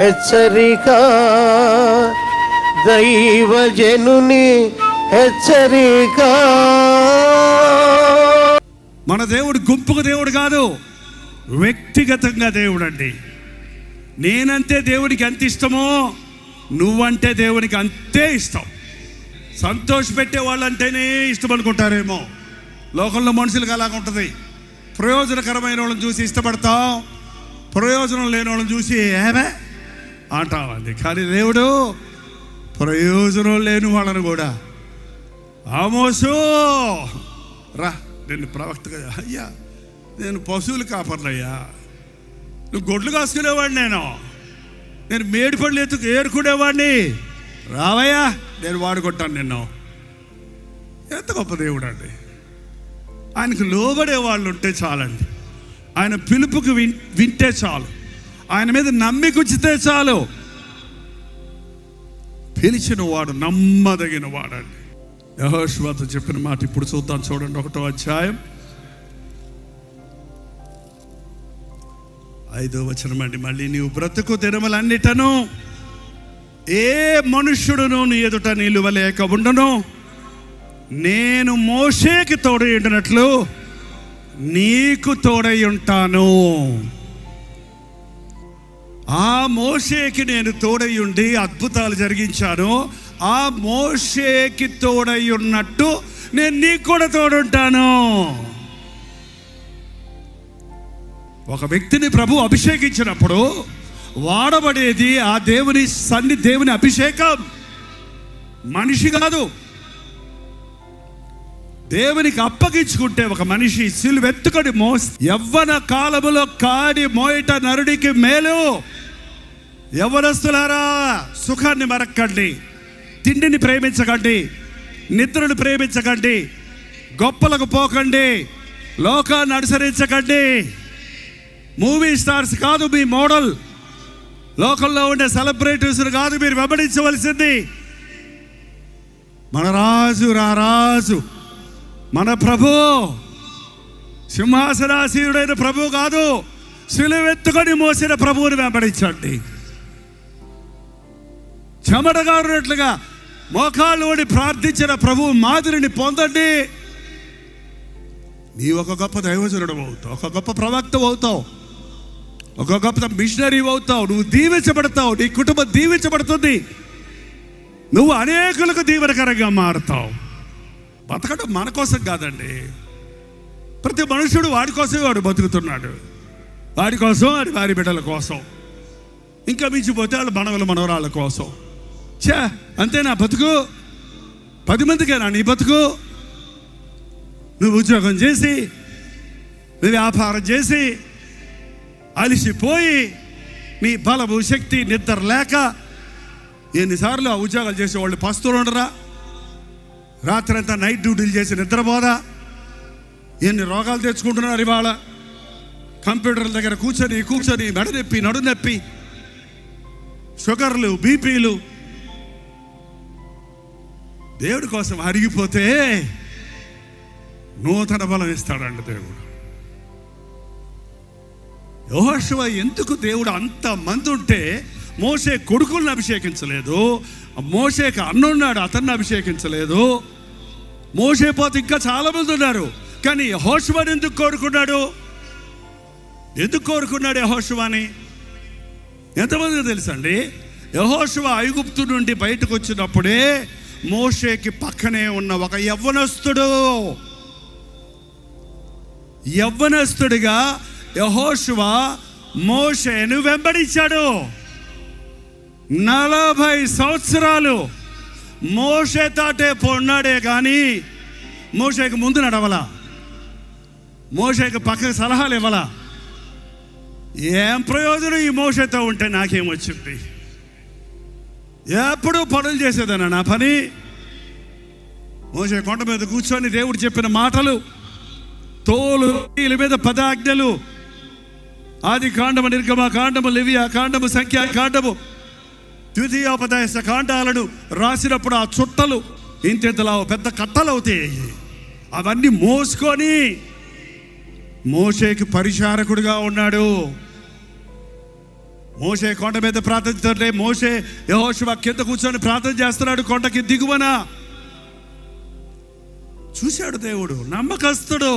హెచ్చరిక, దైవజనుని హెచ్చరిక. మన దేవుడు గుంపుకు దేవుడు కాదు, వ్యక్తిగతంగా దేవుడు అండి. నేనంటే దేవుడికి ఎంత ఇష్టమో నువ్వంటే దేవునికి అంతే ఇష్టం. సంతోషపెట్టే వాళ్ళంటేనే ఇష్టం అనుకుంటారేమో. లోకంలో మనుషులకు అలాగ ఉంటుంది. ప్రయోజనకరమైన వాళ్ళని చూసి ఇష్టపడతాం, ప్రయోజనం లేని వాళ్ళని చూసి ఏమే అంటామండి. కానీ దేవుడు ప్రయోజనం లేని వాళ్ళని కూడా, ఆమోసు రా, నేను ప్రవక్తగా, అయ్యా నేను పశువులు కాపర్లయ్యా, నువ్వు గొడ్లు కాసుకునేవాడిని, నేను మేడి పళ్ళు ఎత్తుకు ఏరుకునేవాడిని, రావయ్యా నేను వాడుకుంటాను నిన్ను. ఎంత గొప్ప దేవుడు అండి. ఆయనకు లోబడే వాళ్ళు ఉంటే చాలండి. ఆయన పిలుపుకు వింటే చాలు, ఆయన మీద నమ్మిక ఉంచితే చాలు. పిలిచిన వాడు నమ్మదగిన వాడండి. యెహోషువతో చెప్పిన మాట ఇప్పుడు చూద్దాం. చూడండి, 1వ అధ్యాయం 5వ వచనం అండి. మళ్ళీ నీవు బ్రతుకు దినములన్నిటను ఏ మనుష్యుడును నీ ఎదుట నిలువలేక ఉండను. నేను మోషేకి తోడై ఉండినట్లు నీకు తోడై ఉంటాను. ఆ మోషేకి నేను తోడై ఉండి అద్భుతాలు జరిగించాను. ఆ మోషేకి తోడై ఉన్నట్టు నేను నీకు కూడా తోడుంటాను. ఒక వ్యక్తిని ప్రభు అభిషేకించినప్పుడు వాడబడేది ఆ దేవుని దేవుని అభిషేకం, మనిషి కాదు. దేవునికి అప్పగించుకుంటే ఒక మనిషి సిలువెత్తుకొని యవ్వన కాలములో కాడి మోయట నరుడికి మేలు. యవ్వనస్తులారా, సుఖాన్ని మరక్కండి, తిండిని ప్రేమించకండి, నిద్రను ప్రేమించకండి, గొప్పలకు పోకండి, లోకాన్ని అనుసరించకండి. మూవీ స్టార్స్ కాదు మీ మోడల్, లోకంలో ఉండే సెలబ్రిటీస్ కాదు మీరు వెంబడించవలసింది. మన రాజు రారాజు, మన ప్రభు, సింహాసనాసీనుడైన ప్రభు కాదు, సిలువెత్తుకొని మోసిన ప్రభువుని వెంబడించండి. చెమటగారునట్లుగా మోకాళ్ళు ఓడి ప్రార్థించిన ప్రభు మాదిరిని పొందండి. నీ ఒక గొప్ప దైవజనుడు అవుతావు, ఒక గొప్ప ప్రవక్త అవుతావు, ఒక గొప్ప మిషనరీ అవుతావు. నువ్వు దీవించబడతావు, నీ కుటుంబం దీవించబడుతుంది, నువ్వు అనేకులకు దీవెనకరంగా మారుతావు. బతకడం మన కోసం కాదండి. ప్రతి మనుషుడు వాడి కోసమే వాడు బతుకుతున్నాడు, వాడి కోసం, వాడి వారి బిడ్డల కోసం, ఇంకా మించిపోతే వాళ్ళ మనవల మనవరాళ్ళ కోసం. అంతే నా బతుకు. 10 మందికేనా నీ బతుకు? నువ్వు ఉద్యోగం చేసి, నువ్వు వ్యాపారం చేసి అలిసిపోయి, నీ బలము శక్తి నిద్ర లేక, ఎన్నిసార్లు ఆ ఉద్యోగాలు చేసే వాళ్ళు పస్తులు ఉండరా? రాత్రి అంతా నైట్ డ్యూటీలు చేసి నిద్రపోదా? ఎన్ని రోగాలు తెచ్చుకుంటున్నారు ఇవాళ. కంప్యూటర్ల దగ్గర కూర్చొని మెడ నొప్పి, నడు నొప్పి, షుగర్లు, బీపీలు. దేవుడి కోసం అరిగిపోతే నూతన బలం ఇస్తాడండి దేవుడు. యెహోషువ ఎందుకు దేవుడు అంత మంది ఉంటే మోషే కొడుకులను అభిషేకించలేదు, మోషేకి అన్నున్నాడు అతన్ని అభిషేకించలేదు, మోషే పోతే ఇంకా చాలా మంది ఉన్నారు. కానీ యెహోషువని ఎందుకు కోరుకున్నాడు? యెహోషువని ఎంతమందికి తెలుసండి? యెహోషువ ఐగుప్తు నుండి బయటకు వచ్చినప్పుడే మోషేకి పక్కనే ఉన్న ఒక యవ్వనస్తుడిగా యెహోషువ మోషేను వెంబడించాడు. 40 సంవత్సరాలు మోషే తాటే పొన్నాడే కానీ మోషేకి ముందు నడవలా, మోషేకి పక్కకు సలహాలు ఇవ్వాలా. ఏం ప్రయోజనం ఈ మోషేతో ఉంటే? నాకేమొచ్చింది? ఎప్పుడు పనులు చేసేదన్నా నా పని. మోషే కొండ మీద కూర్చొని దేవుడు చెప్పిన మాటలు, తోలు వీళ్ళ మీద 10 ఆజ్ఞలు, ఆది కాండము, నిర్గమ కాండము, లెవియా కాండము, సంఖ్యా కాండము, ద్వితీయోపదేశ కాండాలను రాసినప్పుడు ఆ చుట్టలు ఇంతలా పెద్ద కట్టలు అవుతాయి. అవన్నీ మోసుకొని మోషేకి పరిచారకుడిగా ఉన్నాడు. మోషే కొండ మీద ప్రార్థిస్తుంటే మోషే యెహోషువ కింద కూర్చొని ప్రార్థన చేస్తున్నాడు కొండకి దిగువన. చూశాడు దేవుడు, నమ్మకస్తుడు.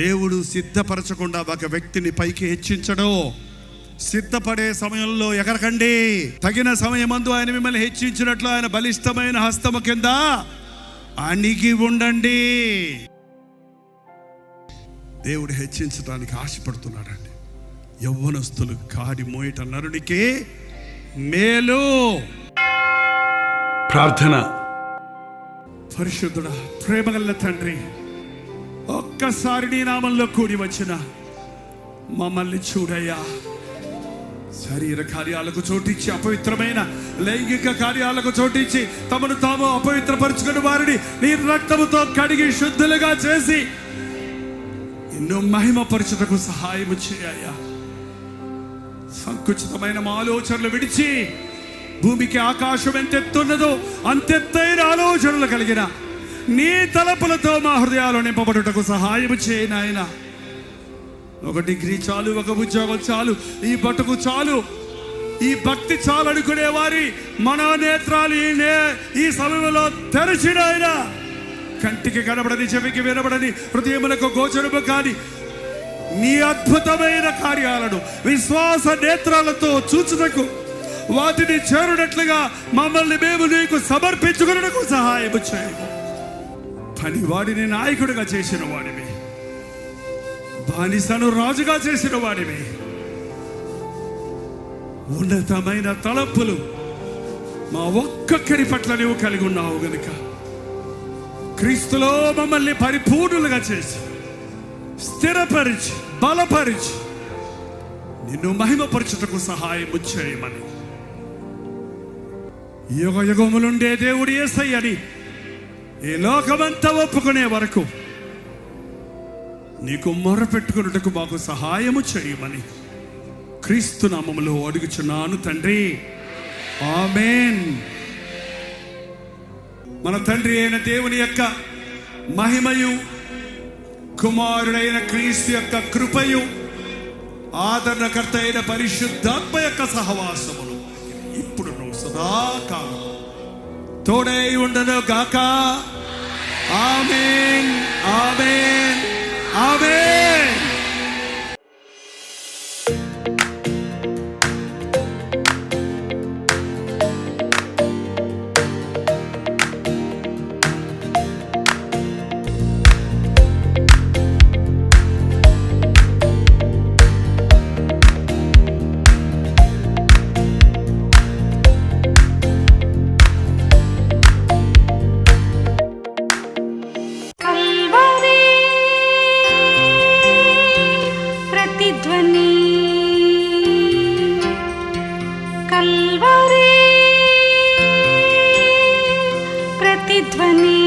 దేవుడు సిద్ధపరచకుండా ఒక వ్యక్తిని పైకి హెచ్చించడు. సిద్ధపడే సమయంలో ఎగరకండి. తగిన సమయమందు ఆయన మిమ్మల్ని హెచ్చించినట్లు ఆయన బలిష్టమైన హస్తము కింద అణిగి ఉండండి. దేవుడు హెచ్చించడానికి ఆశపడుతున్నాడండి. యవ్వనస్తులు కాడి మోయట నరునికి మేలు. ప్రార్థన. పరిశుద్ధుడా, ప్రేమగల తండ్రి, ఒక్కసారి నీ నామంలో కూడి వచ్చిన మమ్మల్ని చూడయ్యా. శరీర కార్యాలకు చోటిచ్చి, అపవిత్రమైన లైంగిక కార్యాలకు చోటిచ్చి తమను తాము అపవిత్రపరుచుకుని వారిని నీ రక్తముతో కడిగి శుద్ధులుగా చేసి నిన్ను మహిమపరచుటకు సహాయము చేయ్యా. సంకుచితమైన మా ఆలోచనలు విడిచి భూమికి ఆకాశం ఎంతెత్తున్నదో అంతెత్తైన ఆలోచనలు కలిగిన నీ తలపులతో మా హృదయాలు నింపబడుటకు సహాయము చేయి నాయన. 1 డిగ్రీ చాలు, 1 ఉద్యోగం చాలు, ఈ బతుకు చాలు, ఈ భక్తి చాలు అనుకునే వారి మనోనేత్రాలు ఈ సమయంలో తెరచిన ఆయన, కంటికి కనబడని, చెవికి వినబడని, హృదయములకు గోచరము కాని నీ అద్భుతమైన కార్యాలను విశ్వాస నేత్రాలతో చూచుటకు వాటిని చేరునట్లుగా మమ్మల్ని మేము నీకు సమర్పించుకున్నకు సహాయము చేయము. పనివాడిని నాయకుడిగా చేసిన వాడివి, బానిసను రాజుగా చేసిన వాడివి. ఉన్నతమైన తలంపులు మా ఒక్కొక్కరి పట్ల నువ్వు కలిగి ఉన్నావు గనుక క్రీస్తులో మమ్మల్ని పరిపూర్ణులుగా చేసి స్థిరపరిచి బలపరిచి నిన్ను మహిమపరచుటకు సహాయము చేయమని, యుగ యుగములుండే దేవుడు యేసయ్యని ఈ లోకమంతా ఒప్పుకునే వరకు నీకు మొరపెట్టుకున్నట్టుకు మాకు సహాయము చేయమని క్రీస్తు నామములో అడుగుచున్నాను తండ్రి, ఆమేన్. మన తండ్రి అయిన దేవుని యొక్క మహిమయు, కుమారుడైన క్రీస్తు యొక్క కృపయు, ఆదరణకర్త అయిన పరిశుద్ధాత్మ యొక్క సహవాసమును ఇప్పుడు సదాకాలం తోడై ఉండను గాక. ఆమేన్, ఆమేన్, ఆమేన్. కల్వరి ప్రతిధ్వని